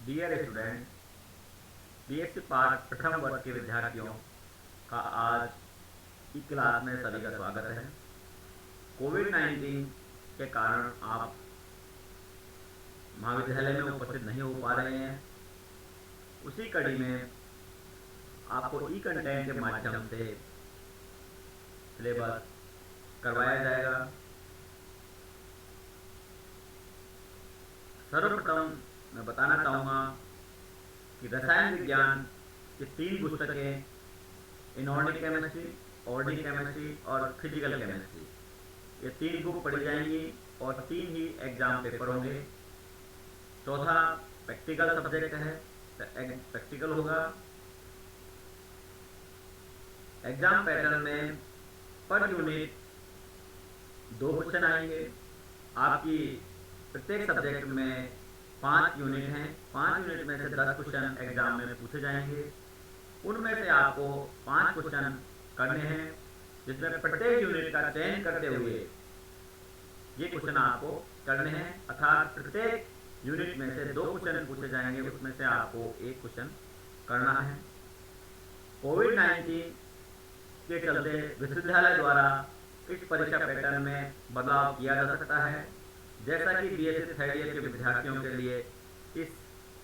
Dear student, BSc part प्रथम वर्ष के विद्यार्थियों का आज की क्लास में सभी का स्वागत है। कोविड-19 के कारण आप महाविद्यालय में उपस्थित नहीं हो पा रहे हैं। उसी कड़ी में आपको ई कंटेंट के माध्यम से सिलेबस करवाया जाएगा। सर्वप्रथम मैं बताना चाहूँगा कि रसायन विज्ञान की 3 पुस्तकें, इनऑर्गेनिक केमिस्ट्री, ऑर्गेनिक केमिस्ट्री और फिजिकल केमिस्ट्री, ये 3 बुक पढ़ी जाएंगी और 3 ही एग्जाम पेपर होंगे। चौथा प्रैक्टिकल सब्जेक्ट है, प्रैक्टिकल होगा। एग्जाम पैटर्न में पर यूनिट 2 क्वेश्चन आएंगे। आपकी प्रत्येक सब्जेक्ट में 5 यूनिट हैं। 5 यूनिट में से 10 क्वेश्चन एग्जाम में पूछे जाएंगे। उनमें से आपको 5 क्वेश्चन करने हैं, जिसमें प्रत्येक यूनिट का चयन करते हुए ये क्वेश्चन आपको करने हैं। अर्थात प्रत्येक यूनिट में से 2 क्वेश्चन पूछे जाएंगे, उसमें से आपको 1 क्वेश्चन करना है। कोविड-19 के चलते विश्वविद्यालय द्वारा इस परीक्षा पैटर्न में बदलाव किया जा सकता है। जैसा कि बीएससी थर्ड ईयर के विद्यार्थियों के लिए इस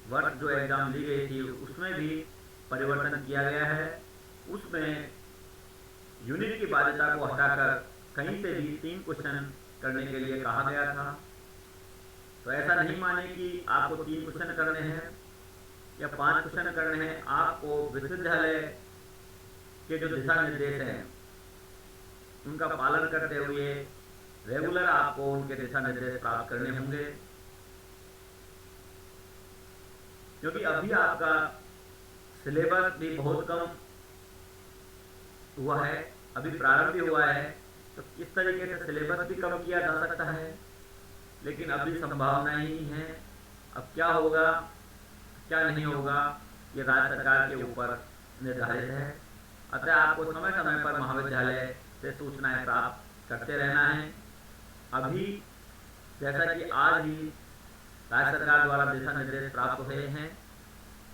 वर्ष जो एग्जाम ली गई थी उसमें भी परिवर्तन किया गया है। उसमें यूनिट की बाध्यता को हटाकर कहीं से भी 3 क्वेश्चन करने के लिए कहा गया था। तो ऐसा नहीं माने कि आपको 3 क्वेश्चन करने हैं या 5 क्वेश्चन करने हैं। आपको विश्वविद्यालय के जो दिशा निर्देश हैं उनका पालन करते हुए रेगुलर आपको उनके दिशा निर्देश प्राप्त करने होंगे, क्योंकि अभी आपका सिलेबस भी बहुत कम हुआ है, अभी प्रारंभ भी हुआ है। तो इस तरीके से सिलेबस भी कम किया जा सकता है, लेकिन अभी संभावना ही है। अब क्या होगा क्या नहीं होगा ये राज्य सरकार के ऊपर निर्धारित है। अतः आपको समय समय पर महाविद्यालय से सूचनाएं प्राप्त करते रहना है। अभी जैसा कि आज ही राज्य सरकार द्वारा दिशा निर्देश प्राप्त हुए हैं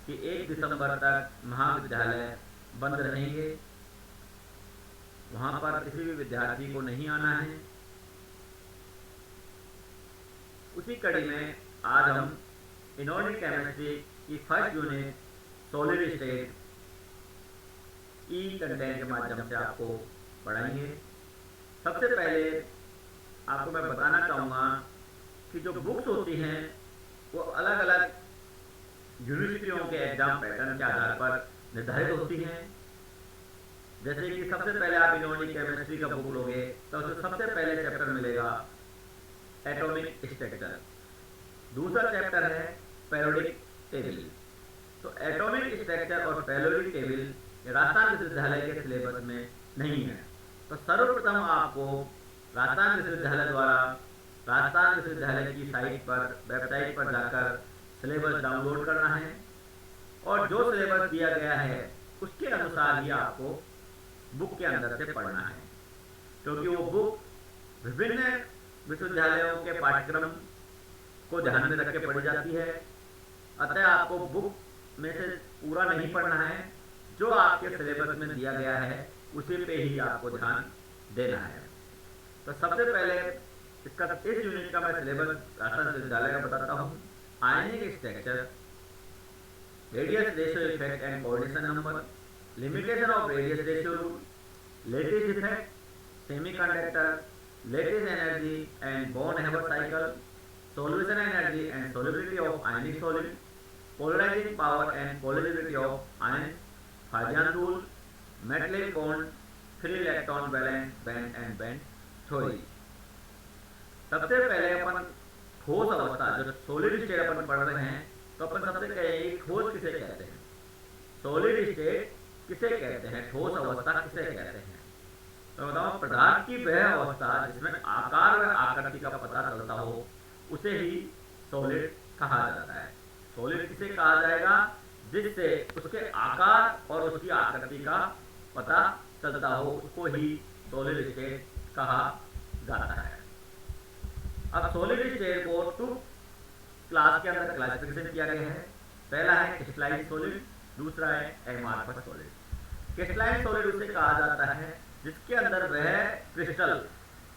कि 1 दिसंबर तक महाविद्यालय बंद रहेंगे, वहां पर किसी भी विद्यार्थी को नहीं आना है। उसी कड़ी में आज हम इनऑर्गेनिक केमिस्ट्री की फर्स्ट यूनिट सॉलिड स्टेट ई कंटेंट के माध्यम से आपको पढ़ाएंगे। सबसे पहले आपको मैं बताना चाहूँगा कि जो बुक्स होती हैं वो अलग अलग यूनिवर्सिटियों के एग्जाम पैटर्न के आधार पर निर्धारित होती हैं। जैसे कि सबसे पहले आप इनऑर्गेनिक केमिस्ट्री का बुक लोगे तो उसमें सबसे पहले चैप्टर मिलेगा एटॉमिक स्ट्रक्चर, दूसरा चैप्टर है पेरियोडिक टेबल। तो एटॉमिक स्ट्रक्चर और पेरियोडिक टेबल राजस्थान विश्वविद्यालय के सिलेबस में नहीं है। तो सर्वप्रथम आपको राजस्थान विश्वविद्यालय द्वारा राजस्थान विश्वविद्यालय की साइट पर, वेबसाइट पर जाकर सिलेबस डाउनलोड करना है और जो सिलेबस दिया गया है उसके अनुसार ही आपको बुक के अंदर से पढ़ना है, क्योंकि वो बुक विभिन्न विश्वविद्यालयों के पाठ्यक्रम को ध्यान में रख के पढ़ी जाती है। अतः आपको बुक में से पूरा नहीं पढ़ना है, जो आपके सिलेबस में दिया गया है उसी पे ही आपको ध्यान देना है। तो सबसे पहले इस यूनिट का मैं सिलेबस राजस्थान विश्वविद्यालय का बताता हूँ। Ionic structure, radius ratio effect and coordination number, limitation of radius ratio rule, lattice effect, semiconductor, lattice energy and बॉन्ड Haber cycle, solution energy and solubility of ionic solid, polarising power and polarity of ion, Fajans rule, metallic bond, free electron valence band and band theory. सबसे पहले अपन ठोस अवस्था, जो solid state अपन पढ़ रहे हैं, तो अपन सबसे कहेंगे ठोस किसे कहते हैं, सॉलिड स्टेट किसे कहते हैं, ठोस अवस्था किसे कहते हैं। तो बताओ, पदार्थ की वह अवस्था जिसमें आकार व आकृति का पता चलता हो उसे ही सॉलिड कहा जाता है। सॉलिड किसे कहा जाएगा, जिससे उसके आकार और उसकी आकृति का पता चलता हो, उसको ही सॉलिड स्टेट कहा जाता है। अब सॉलिड स्टेट को 2 क्लास के अंदर क्लासिफिकेशन किया गया है। पहला है क्रिस्टलाइन सॉलिड, दूसरा है एमार्फस सॉलिड। क्रिस्टलाइन सॉलिड उसे कहा जाता है जिसके अंदर वह क्रिस्टल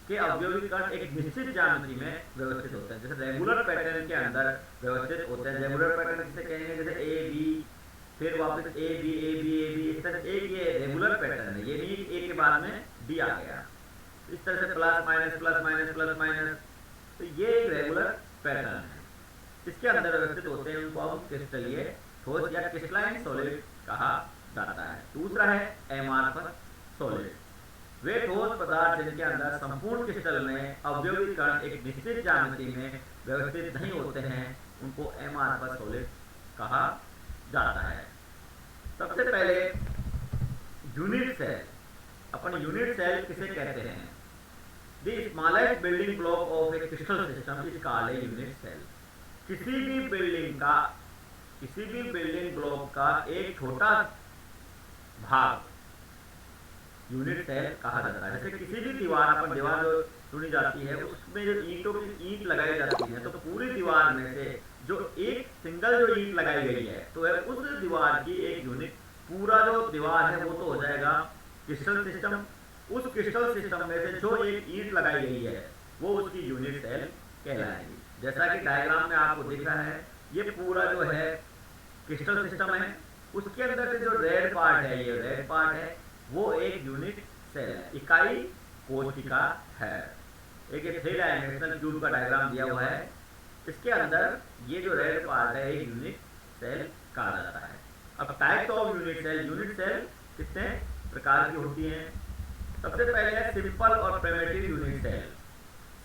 के अवयवी कण एक निश्चित ज्यामिति में व्यवस्थित होते हैं, जैसे रेगुलर पैटर्न के अंदर व्यवस्थित होते हैं। रेगुलर पैटर्न जिसे कहेंगे जैसे ए बी, फिर वापस A B A B A B, इस तरह से एक ये रेगुलर पैटर्न है, ये नहीं ए के बाद में डी आ गया, इस तरह से plus minus plus minus plus minus, तो ये एक रेगुलर पैटर्न है, इसके अंदर व्यवस्थित होते हैं, उनको हम क्रिस्टलीय ठोस या क्रिस्टलाइन सॉलिड कहा जाता है। दूसरा है एमार्फस सॉलिड, वे ठोस पदार्थ जिनके अंदर संपूर्ण क्रिस्टल में अवयवी कण एक निश्चित ज्यामिति में व्यवस्थित नहीं होते हैं, उनको एमार्फस सॉलिड कहा जाता है। सबसे पहले यूनिट सेल, अपन यूनिट सेल किसे कहते हैं? The smallest building block of a crystal system is called a unit cell. किसी भी बिल्डिंग ब्लॉक का एक छोटा भाग यूनिट सेल कहा जाता है। जैसे किसी भी दीवार, अपन दीवार जो चुनी जाती है उसमें जो ईंटों की ईंट लगाई जाती है, तो पूरी दीवार में से जो एक सिंगल जो ईंट लगाई गई है तो है उस दीवार की एक यूनिट, पूरा जो दीवार है वो तो हो जाएगा क्रिस्टल सिस्टम। उस क्रिस्टल सिस्टम में से जो एक ईंट लगाई गई है वो उसकी यूनिट सेल कहलाएगी। जैसा कि डायग्राम में आपको दिख रहा है, ये पूरा जो है क्रिस्टल सिस्टम है, उसके अंदर से जो रेड पार्ट है, ये रेड पार्ट है, वो एक यूनिट सेल है, इकाई कोशिका है। एक 3 डायमेंशनल क्यूब का डायग्राम दिया हुआ है, इसके अंदर ये जो रेड पार्ट है एक यूनिट सेल कहा जाता है। अब टाइप्स ऑफ यूनिट सेल कितने प्रकार की होती हैं? सबसे पहले है सिंपल और प्रिमिटिव यूनिट सेल।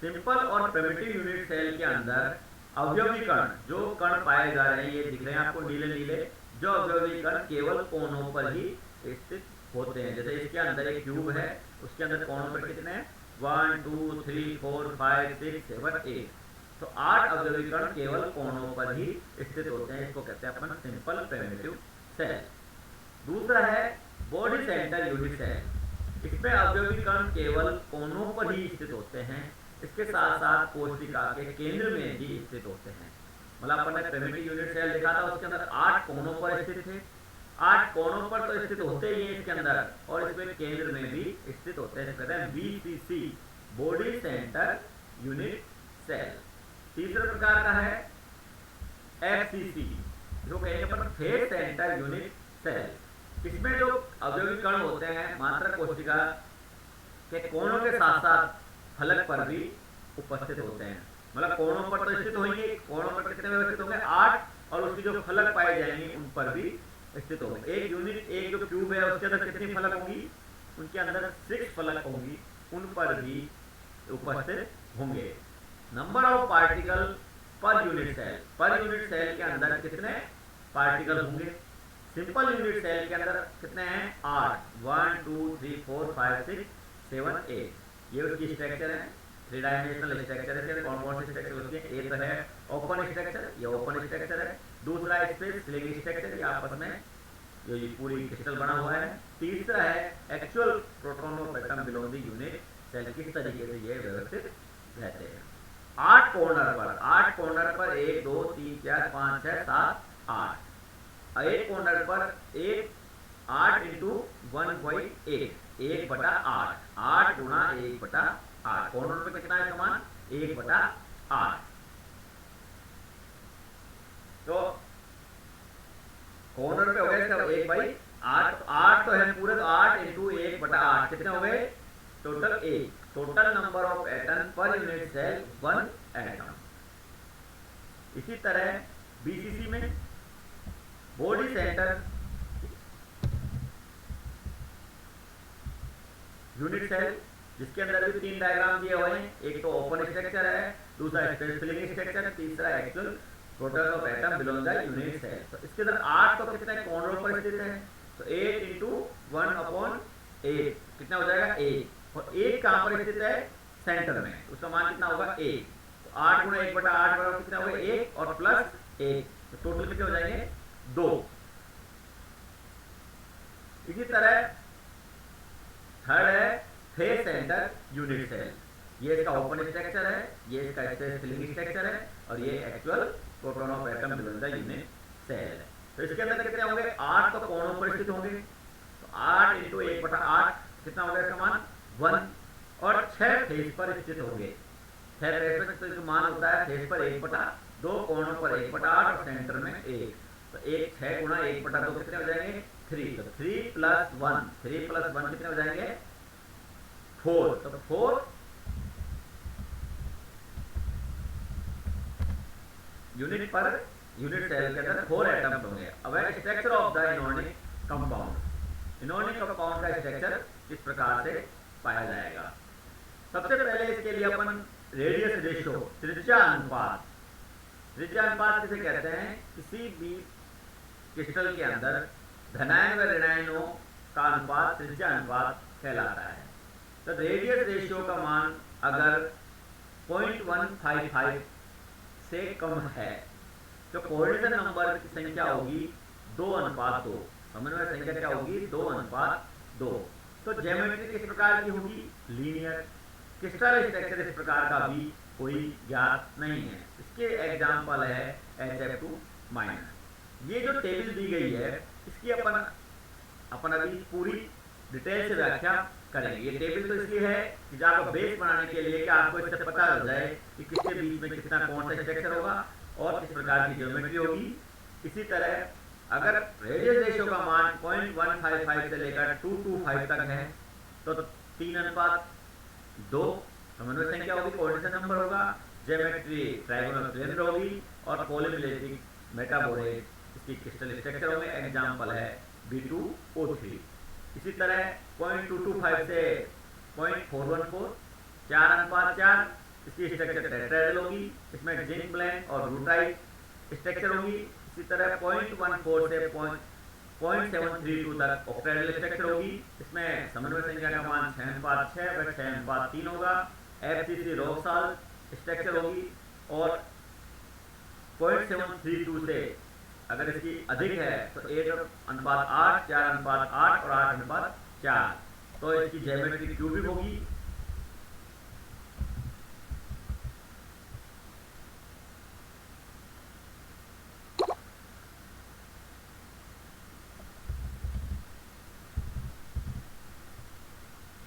सिंपल और प्रिमिटिव यूनिट सेल के अंदर अवयवी कण, जो कण पाए जा रहे हैं, ये दिख रहे हैं आपको नीले नीले, जो अवयवी कण केवल कोनों पर ही स्थित होते हैं। जैसे इसके अंदर एक क्यूब है, उसके अंदर कोनों पर कितने हैं? 1 2 3 4 5 6 7 8, तो 8 अवयवी कण केवल कोनों पर ही स्थित होते हैं, इसको कहते हैं अपन सिंपल प्रिमिटिव सेल। दूसरा है बॉडी सेंटर यूनिट सेल, इसमें अवयवी कण केवल कोनों पर ही स्थित होते हैं, इसके साथ साथ कोशिका के केंद्र में भी स्थित होते हैं। मतलब अपन ने प्रिमिटिव यूनिट सेल देखा था, उसके अंदर 8 कोनों पर स्थित थे, 8 कोनों पर तो स्थित होते ही हैं इसके अंदर, और इसमें केंद्र में भी स्थित होते हैं, कहते हैं BCC, body centre unit cell. तीसरे प्रकार का है FCC, जो कहेंगे अपन फेस सेंटर यूनिट सेल। इसमें जो अवयवी कण होते हैं मात्र कोशिका के कोनों के साथ साथ फलक पर भी उपस्थित होते हैं। मतलब कोनों पर तो स्थित होंगे, कोनों पर कितने व्यवस्थित होंगे? 8, और उसकी जो फलक पाई जाएंगी उन पर भी स्थित होंगे। एक यूनिट, एक जो क्यूब है उसके अंदर कितनी फलक होंगी? उनके अंदर 6 फलक होंगी, उन पर भी उपस्थित होंगे। Number of particle per unit cell, per unit cell के अंदर कितने पार्टिकल होंगे? सिंपल यूनिट सेल के अंदर कितने हैं? 8, 1 2 3 4 5 6 7 8, ये उसकी स्ट्रक्चर है, 3 डायमेंशनल स्ट्रक्चर है। कौन कौन सी स्ट्रक्चर होती है? एक तो है ओपन स्ट्रक्चर, ये ओपन स्ट्रक्चर है। दूसरा स्पेस स्लिंग स्ट्रक्चर, ये आपस में ये पूरी क्रिस्टल बना हुआ है। तीसरा है एक्चुअल प्रोटोनोपेटम बिलोंग द यूनिट सेल, किस तरीके से ये व्यवस्थित रहते हैं। 8 कॉर्नर पर 1 2 3 4 5 6 7 8, एक कॉर्नर पर 8 इंटू 1/8, 1/8, 8 गुणा 1/8, कॉर्नर पे कितना है समान? 1/8। तो कॉर्नर पे हो गए 1/8, 8 तो है पूरे, तो 8 इंटू 1/8 कितने हो गए? Total 1। Total number of atom per unit cell 1 atom. इसी तरह BCC में बॉडी सेंटर यूनिट सेल, जिसके अंदर भी 3 डायग्राम दिए हुए हैं, एक तो ओपन स्ट्रक्चर है, दूसरा स्पेस फिलिंग स्ट्रक्चर है, तीसरा actual proton of atom belong the unit cell. तो इसके अंदर 8 तो कितने कोनों पर स्थित है, तो 8 इंटू 1/8 कितना हो जाएगा? 1, और 1 कहां पर स्थित है? सेंटर में, उसका मान कितना होगा? 1। तो 8 गुणा 1/8 बराबर कितना होगा? 1 और प्लस 1, तो टोटल कितने हो जाएंगे? 2। इसी तरह थर्ड है फेस सेंटर यूनिट सेल, ये इसका ओपन स्ट्रक्चर है, ये इसका स्पेस फिलिंग स्ट्रक्चर है, और ये actual proton of atom belong the unit cell है। तो इसके अंदर कितने होंगे, 8 तो कोणों पर स्थित होंगे, तो 8 इंटू 1/8 कितना होगा इसका मान 1, और 6 फेस पर स्थित होंगे। 6 फेस पर तो इसका मान होता है फेस पर 1/2, कोणों पर 1/8 और सेंटर में 1, तो 6 गुणा 1/2 कितने हो जाएंगे 3, तो 3 + 1, 3 + 1 कितने हो जाएंगे 4, तो 4 यूनिट पर यूनिट सेल के अंदर 4 एटम्स होंगे। अब है structure of the inorganic compound. Inorganic compound का स्ट्रक्चर इस प्रकार से पाया जाएगा। सबसे पहले इसके लिए अपन रेडियस रेशियो, त्रिज्या अनुपात, त्रिज्या अनुपात किसे कहते हैं, किसी भी क्रिस्टल के अंदर धनायन व ऋणायनों का अनुपात त्रिज्या अनुपात कहलाता है। तो रेडियस रेशियो का मान अगर 0.155 से कम है तो कोऑर्डिनेशन नंबर की संख्या होगी 2:2, समन्वय संख्या क्या होगी 2:2। तो ज्योमेट्री किस प्रकार की होगी, लीनियर। क्रिस्टल स्ट्रक्चर इस प्रकार का भी कोई ज्ञात नहीं है। इसके एग्जाम्पल है HF2-। ये जो टेबल दी गई है इसकी अपन अभी पूरी डिटेल से व्याख्या करेंगे। ये टेबल तो इसलिए है कि आपको बेस बनाने के लिए कि आपको इससे पता हो जाए कि किसके बीच में कितना कौन सा स्ट्रक्चर होगा और किस प्रकार की ज्योमेट्री होगी। इसी तरह अगर रेडियस रेशियो का मान 0.155 से लेकर 225 तक है तो 3:2 समन्वय संख्या होगी, कोऑर्डिनेशन नंबर होगा, ज्योमेट्री ट्रायगोनल सिलेंडर होगी और पॉलीमिलेटिक मेटाबोरेट इसकी क्रिस्टल स्ट्रक्चर होंगे। एग्जांपल है B2O3। इसी तरह 0.225 से 0.414 4:4 इसकी स्ट्रक्चर टेट्राहेड्रल होगी, इसमें जिंक ब्लेंड और रूटाइट स्ट्रक्चर होगी। इसी तरह 0.14 से 0.732 तक ऑक्टाहेड्रल स्ट्रक्चर होगी, इसमें समन्वय संख्या का मान 6:6 व 6:3 होगा। FCC रॉक सॉल्ट स्ट्रक्चर होगी और 0.732 से अगर इसकी अधिक है तो 8:8, 4:8 और 8:4, तो इसकी ज्योमेट्री क्यूबिक होगी।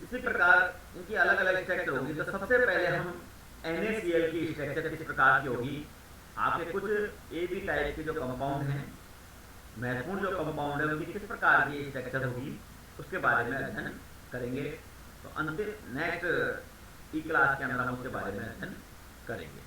इसी प्रकार इनकी अलग अलग स्ट्रक्चर होगी। तो सबसे पहले हम NaCl की स्ट्रक्चर किस प्रकार की होगी, आपके कुछ AB टाइप के जो कंपाउंड हैं, महत्वपूर्ण जो कंपाउंड है उनकी किस प्रकार की स्ट्रक्चर होगी उसके बारे में अध्ययन करेंगे। तो अंतिम नेक्स्ट क्लास के अंदर हम उसके बारे में अध्ययन करेंगे।